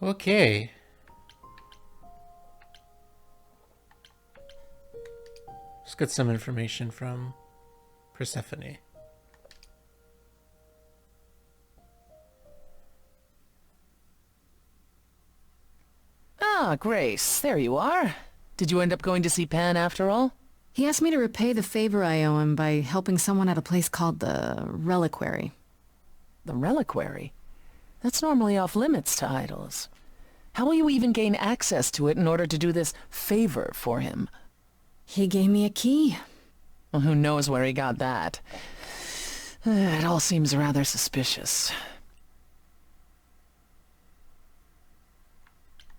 Okay. Let's get some information from Persephone. Ah, Grace, there you are. Did you end up going to see Pan after all? He asked me to repay the favor I owe him by helping someone at a place called the Reliquary. The Reliquary? That's normally off limits to idols. How will you even gain access to it in order to do this favor for him? He gave me a key. Well, who knows where he got that? It all seems rather suspicious.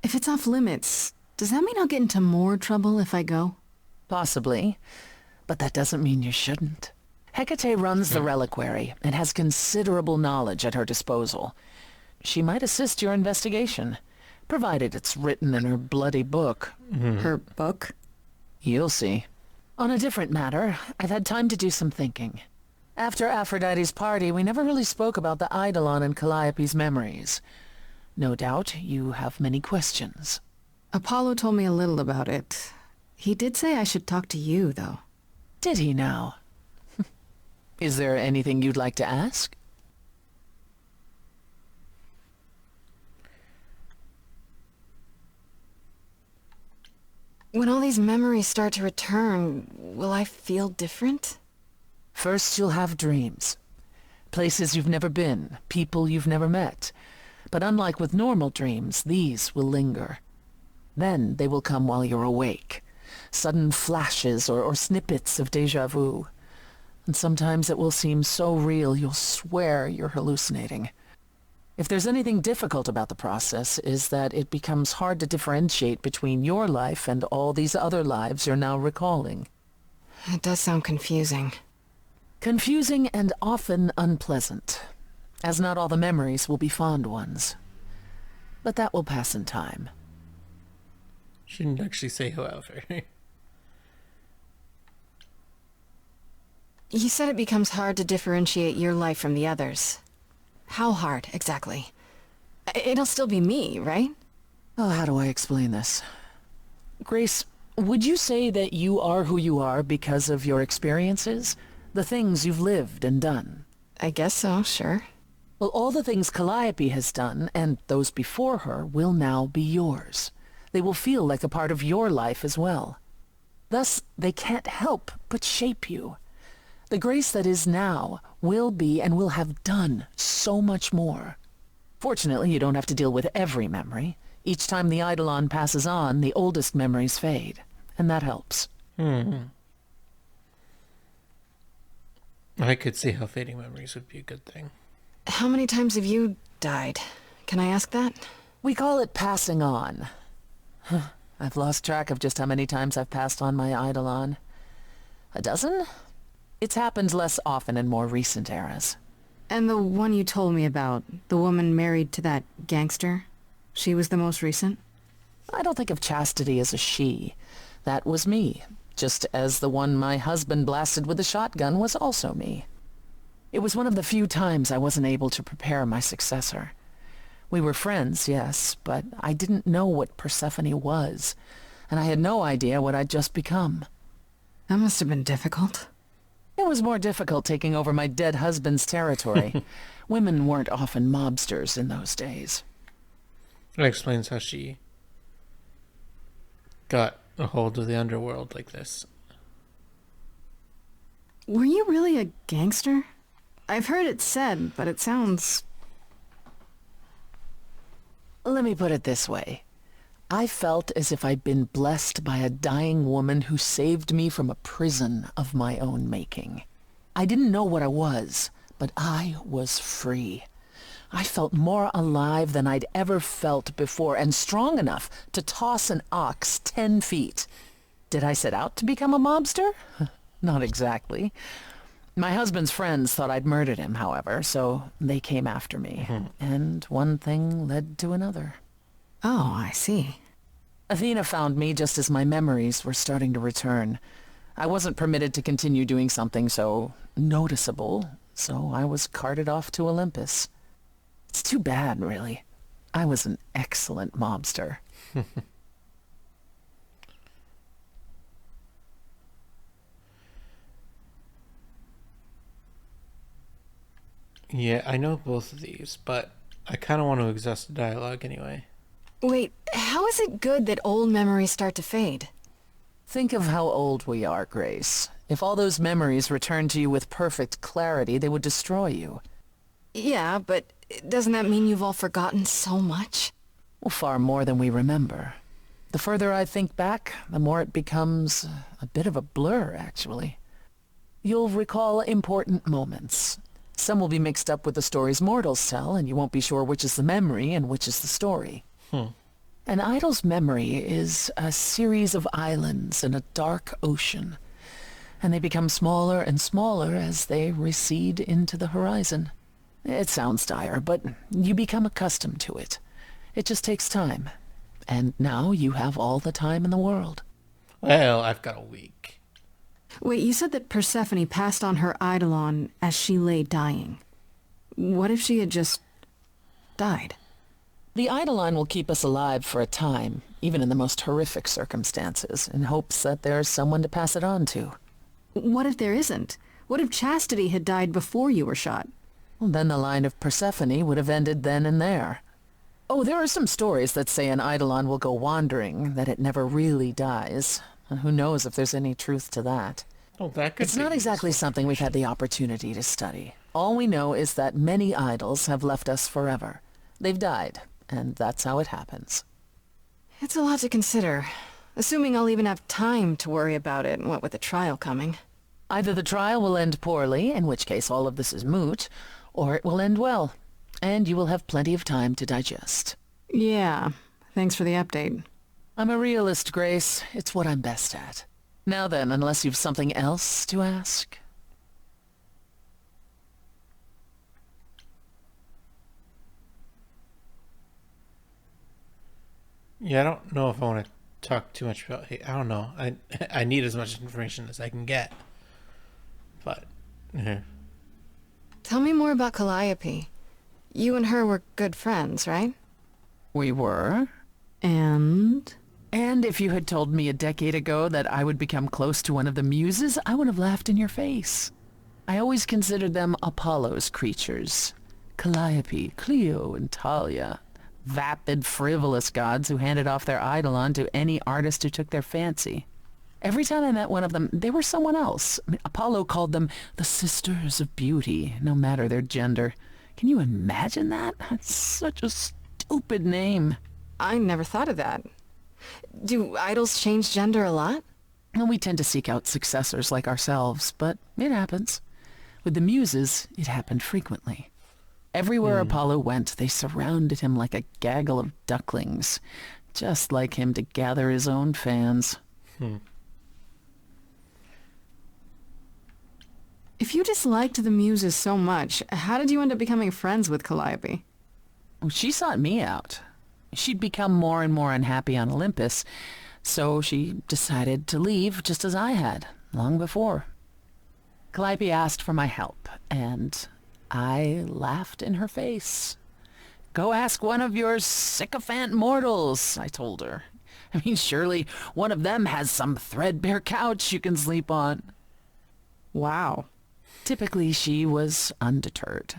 If it's off limits, does that mean I'll get into more trouble if I go? Possibly, but that doesn't mean you shouldn't. Hecate runs the Reliquary and has considerable knowledge at her disposal. She might assist your investigation, provided it's written in her bloody book. Her book? You'll see. On a different matter, I've had time to do some thinking. After Aphrodite's party, we never really spoke about the Eidolon and Calliope's memories. No doubt you have many questions. Apollo told me a little about it. He did say I should talk to you, though. Did he now? Is there anything you'd like to ask? When all these memories start to return, will I feel different? First, you'll have dreams. Places you've never been, people you've never met. But unlike with normal dreams, these will linger. Then they will come while you're awake. Sudden flashes or snippets of déjà vu. And sometimes it will seem so real you'll swear you're hallucinating. If there's anything difficult about the process, is that it becomes hard to differentiate between your life and all these other lives you're now recalling. It does sound confusing. Confusing and often unpleasant, as not all the memories will be fond ones. But that will pass in time. Shouldn't actually say however. You said it becomes hard to differentiate your life from the others. How hard, exactly? It'll still be me, right? Oh, how do I explain this? Grace, would you say that you are who you are because of your experiences? The things you've lived and done? I guess so, sure. Well, all the things Calliope has done, and those before her, will now be yours. They will feel like a part of your life as well. Thus, they can't help but shape you. The Grace that is now will be and will have done so much more. Fortunately, you don't have to deal with every memory. Each time the Eidolon passes on, the oldest memories fade, and that helps. I could see how fading memories would be a good thing. How many times have you died? Can I ask that? We call it passing on. I've lost track of just how many times I've passed on my Eidolon. A dozen? It's happened less often in more recent eras. And the one you told me about, the woman married to that gangster? She was the most recent? I don't think of chastity as a she. That was me, just as the one my husband blasted with a shotgun was also me. It was one of the few times I wasn't able to prepare my successor. We were friends, yes, but I didn't know what Persephone was, and I had no idea what I'd just become. That must have been difficult. It was more difficult taking over my dead husband's territory. Women weren't often mobsters in those days. That explains how she got a hold of the underworld like this. Were you really a gangster? I've heard it said, but it sounds... Let me put it this way. I felt as if I'd been blessed by a dying woman who saved me from a prison of my own making. I didn't know what I was, but I was free. I felt more alive than I'd ever felt before, and strong enough to toss an ox 10 feet. Did I set out to become a mobster? Not exactly. My husband's friends thought I'd murdered him, however, so they came after me. And one thing led to another. Oh, I see. Athena found me just as my memories were starting to return. I wasn't permitted to continue doing something so noticeable, so I was carted off to Olympus. It's too bad, really. I was an excellent mobster. Yeah, I know both of these, but I kind of want to exhaust the dialogue anyway. Wait, how is it good that old memories start to fade? Think of how old we are, Grace. If all those memories returned to you with perfect clarity, they would destroy you. Yeah, but doesn't that mean you've all forgotten so much? Well, far more than we remember. The further I think back, the more it becomes a bit of a blur, actually. You'll recall important moments. Some will be mixed up with the stories mortals tell, and you won't be sure which is the memory and which is the story. An idol's memory is a series of islands in a dark ocean, and they become smaller and smaller as they recede into the horizon. It sounds dire, but you become accustomed to it. It just takes time. And now you have all the time in the world. Well, I've got a week. Wait, you said that Persephone passed on her eidolon as she lay dying. What if she had just died? The eidolon will keep us alive for a time, even in the most horrific circumstances, in hopes that there's someone to pass it on to. What if there isn't? What if Chastity had died before you were shot? Well, then the line of Persephone would have ended then and there. Oh, there are some stories that say an eidolon will go wandering, that it never really dies. And who knows if there's any truth to that. Oh, that could It's be not exactly useful. something we've had the opportunity to study. All we know is that many idols have left us forever. They've died, and that's how it happens. It's a lot to consider. Assuming I'll even have time to worry about it, what with the trial coming. Either the trial will end poorly, in which case all of this is moot, or it will end well, and you will have plenty of time to digest. Yeah, thanks for the update. I'm a realist, Grace. It's what I'm best at. Now then, unless you've something else to ask. Yeah, I don't know if I want to talk too much about. Hey, I don't know. I need as much information as I can get. But yeah. Tell me more about Calliope. You and her were good friends, right? We were. And? And if you had told me a decade ago that I would become close to one of the muses, I would have laughed in your face. I always considered them Apollo's creatures. Calliope, Clio, and Talia. Vapid, frivolous gods who handed off their eidolon to any artist who took their fancy. Every time I met one of them, they were someone else. Apollo called them the Sisters of Beauty, no matter their gender. Can you imagine that? That's such a stupid name. I never thought of that. Do idols change gender a lot? Well, we tend to seek out successors like ourselves, but it happens. With the muses, it happened frequently. Everywhere Apollo went, they surrounded him like a gaggle of ducklings, just like him to gather his own fans. If you disliked the muses so much, how did you end up becoming friends with Calliope? Well, she sought me out. She'd become more and more unhappy on Olympus, so she decided to leave just as I had, long before. Calliope asked for my help, and I laughed in her face. Go ask one of your sycophant mortals, I told her. I mean, surely one of them has some threadbare couch you can sleep on. Wow. Typically, she was undeterred.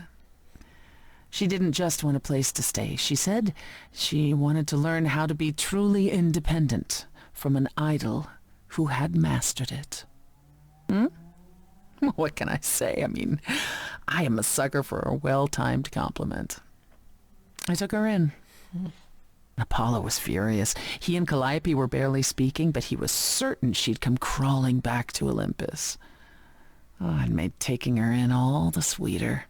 She didn't just want a place to stay. She said she wanted to learn how to be truly independent from an idol who had mastered it. What can I say? I mean, I am a sucker for a well-timed compliment. I took her in. Apollo was furious. He and Calliope were barely speaking, but he was certain she'd come crawling back to Olympus. Oh, it made taking her in all the sweeter.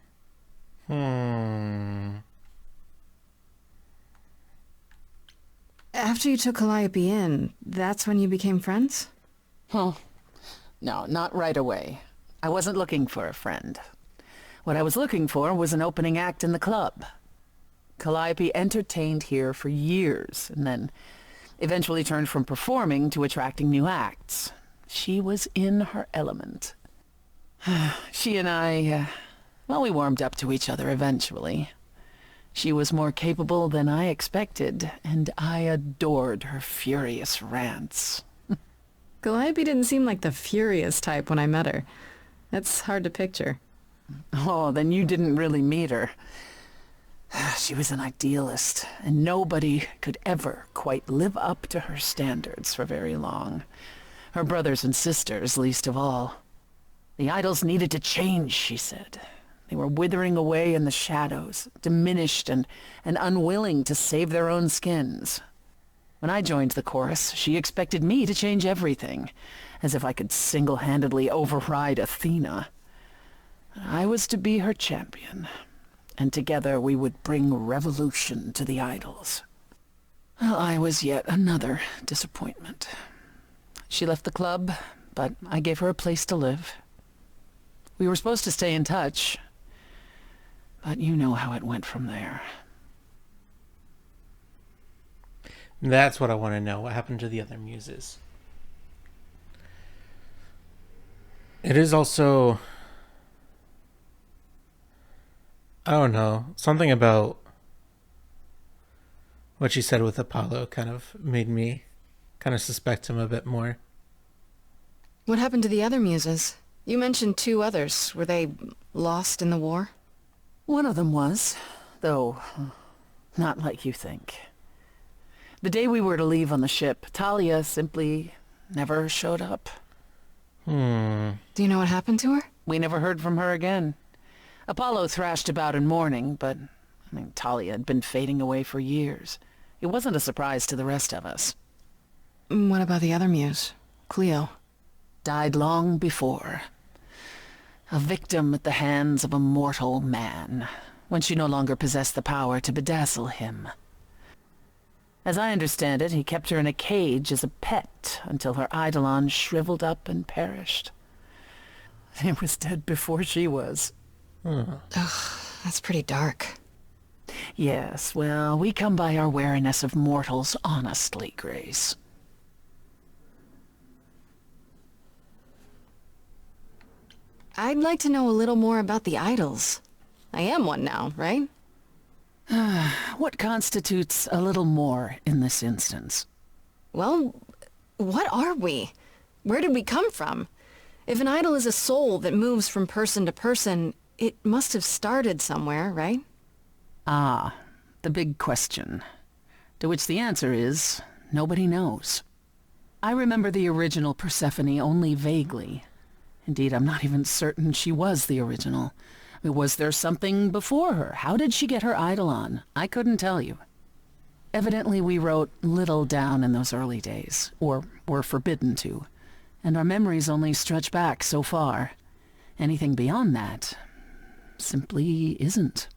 After you took Calliope in, that's when you became friends? Well, no, not right away. I wasn't looking for a friend. What I was looking for was an opening act in the club. Calliope entertained here for years, and then eventually turned from performing to attracting new acts. She was in her element. She and I, well, we warmed up to each other eventually. She was more capable than I expected, and I adored her furious rants. Calliope didn't seem like the furious type when I met her. That's hard to picture. Oh, then you didn't really meet her. She was an idealist, and nobody could ever quite live up to her standards for very long. Her brothers and sisters, least of all. The idols needed to change, she said. They were withering away in the shadows, diminished and unwilling to save their own skins. When I joined the chorus, she expected me to change everything, as if I could single-handedly override Athena. I was to be her champion, and together we would bring revolution to the idols. Well, I was yet another disappointment. She left the club, but I gave her a place to live. We were supposed to stay in touch, but you know how it went from there. That's what I want to know. What happened to the other muses? It is also, I don't know, something about what she said with Apollo kind of made me kind of suspect him a bit more. What happened to the other muses? You mentioned 2 others. Were they lost in the war? One of them was, though not like you think. The day we were to leave on the ship, Talia simply never showed up. Do you know what happened to her? We never heard from her again. Apollo thrashed about in mourning, but, Talia had been fading away for years. It wasn't a surprise to the rest of us. What about the other muse? Cleo? Died long before. A victim at the hands of a mortal man, when she no longer possessed the power to bedazzle him. As I understand it, he kept her in a cage as a pet until her eidolon shriveled up and perished. He was dead before she was. Ugh, that's pretty dark. Yes, well, we come by our wariness of mortals honestly, Grace. I'd like to know a little more about the idols. I am one now, right? What constitutes a little more in this instance? Well, what are we? Where did we come from? If an idol is a soul that moves from person to person, it must have started somewhere, right? Ah, the big question. To which the answer is, nobody knows. I remember the original Persephone only vaguely. Indeed, I'm not even certain she was the original. Was there something before her? How did she get her eidolon? I couldn't tell you. Evidently, we wrote little down in those early days, or were forbidden to, and our memories only stretch back so far. Anything beyond that simply isn't.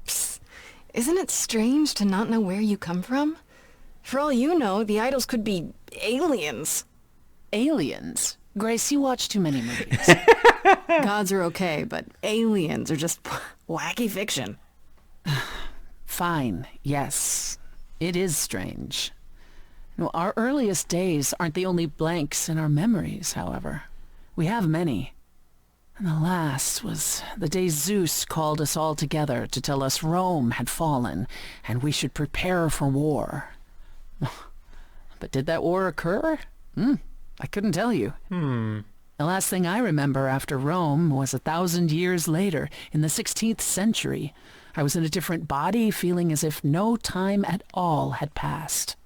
Psst. Isn't it strange to not know where you come from? For all you know, the idols could be aliens. Aliens? Grace, you watch too many movies. Gods are okay, but aliens are just wacky fiction. Fine, yes. It is strange. No, our earliest days aren't the only blanks in our memories, however. We have many. And the last was the day Zeus called us all together to tell us Rome had fallen and we should prepare for war. But did that war occur? I couldn't tell you. The last thing I remember after Rome was 1,000 years later, in the 16th century. I was in a different body, feeling as if no time at all had passed.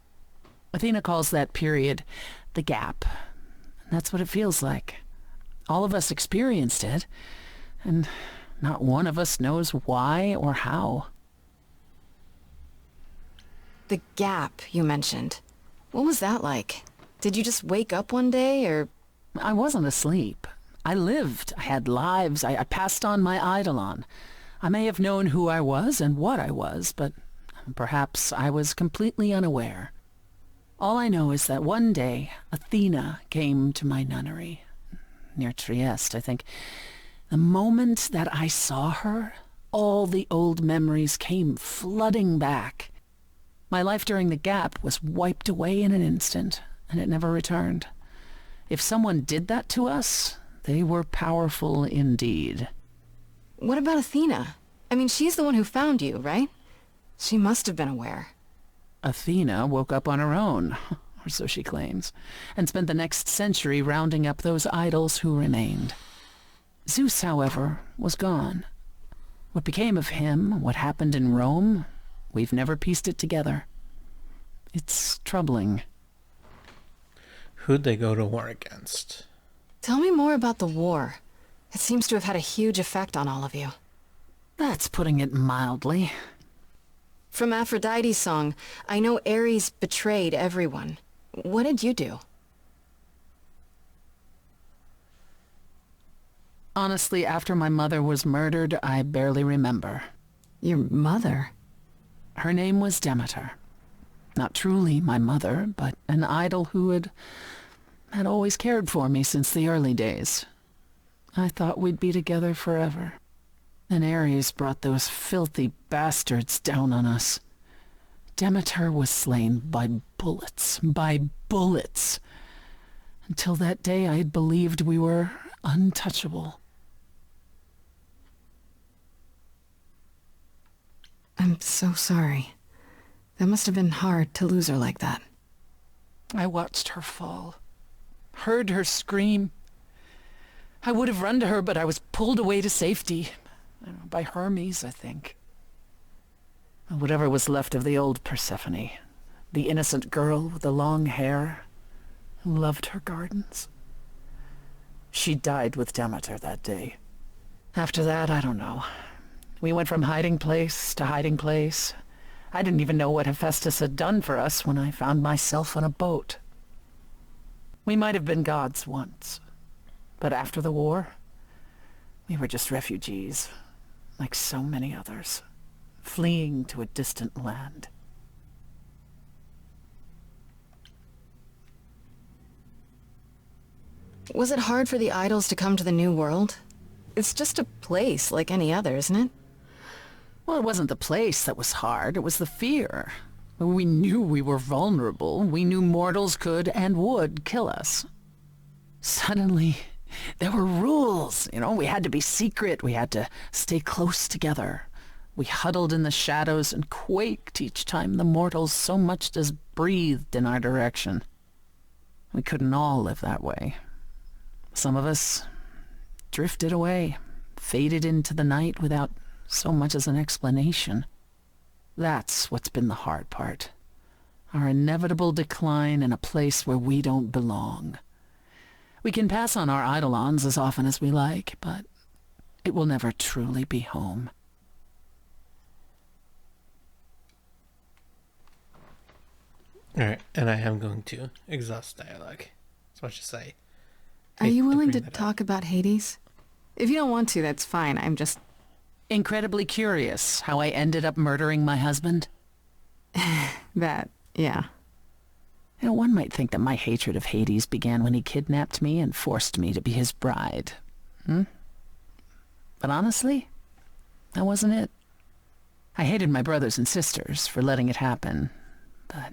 Athena calls that period the gap. And that's what it feels like. All of us experienced it, and not one of us knows why or how. The gap you mentioned. What was that like? Did you just wake up one day, or... I wasn't asleep. I lived. I had lives. I passed on my eidolon. I may have known who I was and what I was, but perhaps I was completely unaware. All I know is that one day Athena came to my nunnery, near Trieste, I think. The moment that I saw her, all the old memories came flooding back. My life during the gap was wiped away in an instant, and it never returned. If someone did that to us, They were powerful indeed. What about Athena? I mean, she's the one who found you, right? She must have been aware. Athena woke up on her own, or so she claims, and spent the next century rounding up those idols who remained. Zeus, however, was gone. What became of him, what happened in Rome, we've never pieced it together. It's troubling. Who'd they go to war against? Tell me more about the war. It seems to have had a huge effect on all of you. That's putting it mildly. From Aphrodite's song, I know Ares betrayed everyone. What did you do? Honestly, after my mother was murdered, I barely remember. Your mother? Her name was Demeter. Not truly my mother, but an idol who had always cared for me since the early days. I thought we'd be together forever. Then Ares brought those filthy bastards down on us. Demeter was slain by bullets. Until that day, I had believed we were untouchable. I'm so sorry. That must have been hard to lose her like that. I watched her fall, heard her scream. I would have run to her, but I was pulled away to safety. By Hermes, I think. Whatever was left of the old Persephone, the innocent girl with the long hair who loved her gardens. She died with Demeter that day. After that, I don't know. We went from hiding place to hiding place. I didn't even know what Hephaestus had done for us when I found myself on a boat. We might have been gods once, but after the war, we were just refugees, like so many others, fleeing to a distant land. Was it hard for the idols to come to the New World? It's just a place like any other, isn't it? Well, it wasn't the place that was hard, it was the fear. We knew we were vulnerable. We knew mortals could and would kill us. Suddenly, there were rules. We had to be secret. We had to stay close together. We huddled in the shadows and quaked each time the mortals so much as breathed in our direction. We couldn't all live that way. Some of us drifted away, faded into the night without so much as an explanation. That's what's been the hard part. Our inevitable decline in a place where we don't belong. We can pass on our eidolons as often as we like, but it will never truly be home. Alright, and I am going to exhaust dialogue. That's what you say. Are you willing to bring that talk about Hades? If you don't want to, that's fine. I'm just... Incredibly curious how I ended up murdering my husband. that, yeah. One might think that my hatred of Hades began when he kidnapped me and forced me to be his bride. But honestly, that wasn't it. I hated my brothers and sisters for letting it happen, but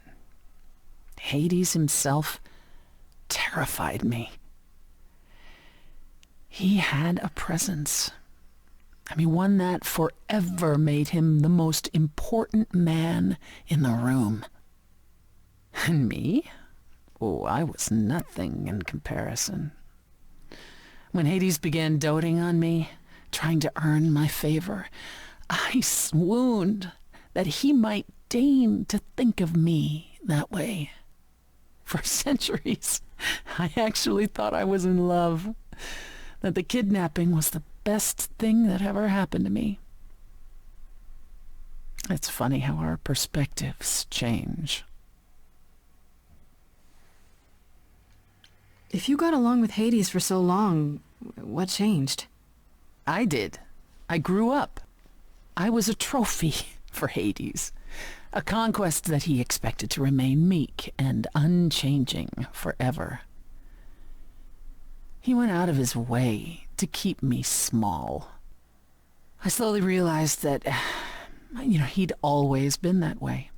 Hades himself terrified me. He had a presence. One that forever made him the most important man in the room. And me? Oh, I was nothing in comparison. When Hades began doting on me, trying to earn my favor, I swooned that he might deign to think of me that way. For centuries, I actually thought I was in love, that the kidnapping was the best thing that ever happened to me. It's funny how our perspectives change. If you got along with Hades for so long, what changed? I did. I grew up. I was a trophy for Hades, a conquest that he expected to remain meek and unchanging forever. He went out of his way to keep me small. I slowly realized that, he'd always been that way.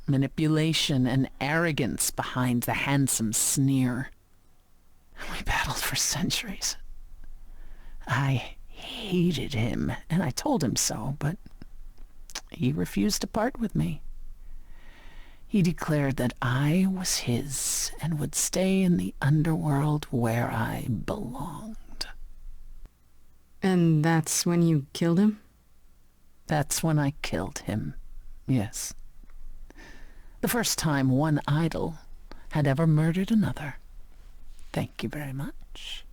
Manipulation and arrogance behind the handsome sneer. We battled for centuries. I hated him, and I told him so, but he refused to part with me. He declared that I was his and would stay in the underworld where I belonged. And that's when you killed him? That's when I killed him, yes. The first time one idol had ever murdered another. Thank you very much.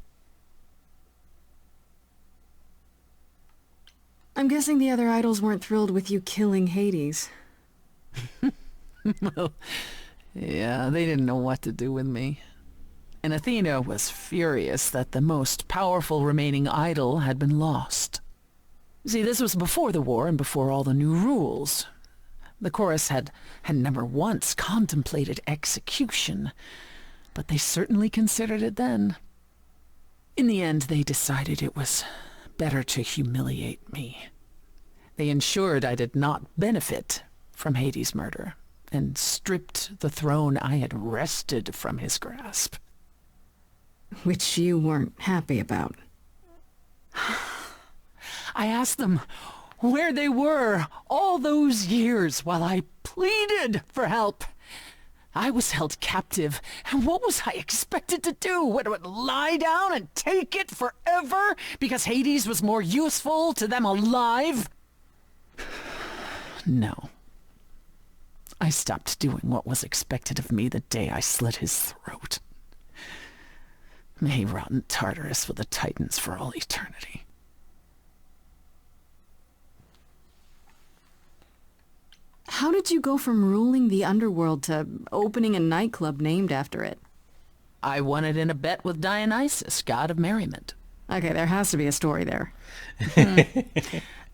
I'm guessing the other idols weren't thrilled with you killing Hades. Well, yeah, they didn't know what to do with me. And Athena was furious that the most powerful remaining idol had been lost. See, this was before the war and before all the new rules. The chorus had never once contemplated execution, but they certainly considered it then. In the end, they decided it was better to humiliate me. They ensured I did not benefit from Hades' murder, and stripped the throne I had wrested from his grasp. Which you weren't happy about. I asked them where they were all those years while I pleaded for help. I was held captive, and what was I expected to do? What, lie down and take it forever because Hades was more useful to them alive? No. I stopped doing what was expected of me the day I slit his throat. May he rot in Tartarus with the Titans for all eternity. How did you go from ruling the underworld to opening a nightclub named after it? I won it in a bet with Dionysus, god of merriment. Okay, there has to be a story there.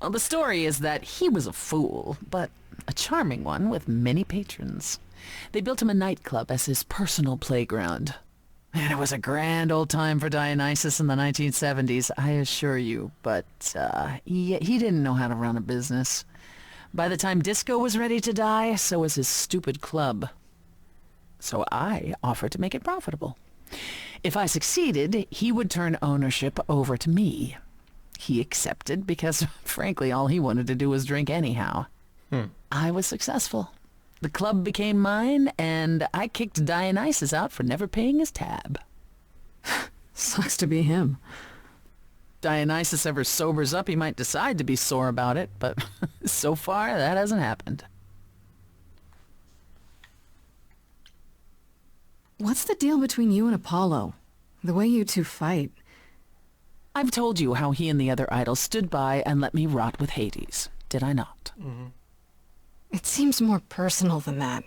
Well, the story is that he was a fool, but a charming one with many patrons. They built him a nightclub as his personal playground. And it was a grand old time for Dionysus in the 1970s, I assure you. But he didn't know how to run a business. By the time disco was ready to die, so was his stupid club. So I offered to make it profitable. If I succeeded, he would turn ownership over to me. He accepted because, frankly, all he wanted to do was drink anyhow. I was successful. The club became mine, and I kicked Dionysus out for never paying his tab. Sucks to be him. Dionysus ever sobers up, he might decide to be sore about it, but so far that hasn't happened. What's the deal between you and Apollo? The way you two fight. I've told you how he and the other idols stood by and let me rot with Hades, did I not? Mm-hmm. It seems more personal than that.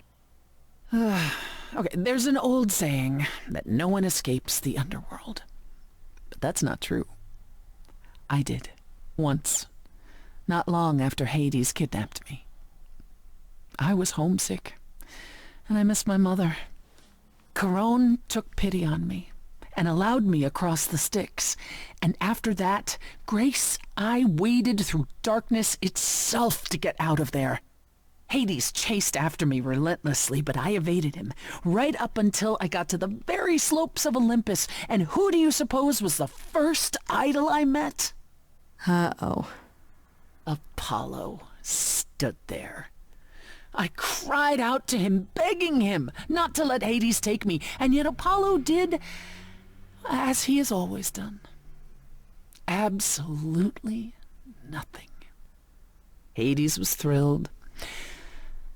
Okay, there's an old saying that no one escapes the underworld. But that's not true. I did. Once. Not long after Hades kidnapped me. I was homesick, and I missed my mother. Charon took pity on me and allowed me across the Styx. And after that, Grace, I waded through darkness itself to get out of there. Hades chased after me relentlessly, but I evaded him, right up until I got to the very slopes of Olympus. And who do you suppose was the first idol I met? Uh-oh. Apollo stood there. I cried out to him, begging him not to let Hades take me, and yet Apollo did as he has always done. Absolutely nothing. Hades was thrilled,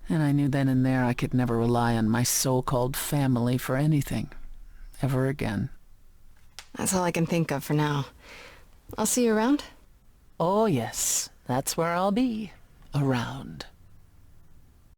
and I knew then and there I could never rely on my so-called family for anything, ever again. That's all I can think of for now. I'll see you around. Oh yes, that's where I'll be, around.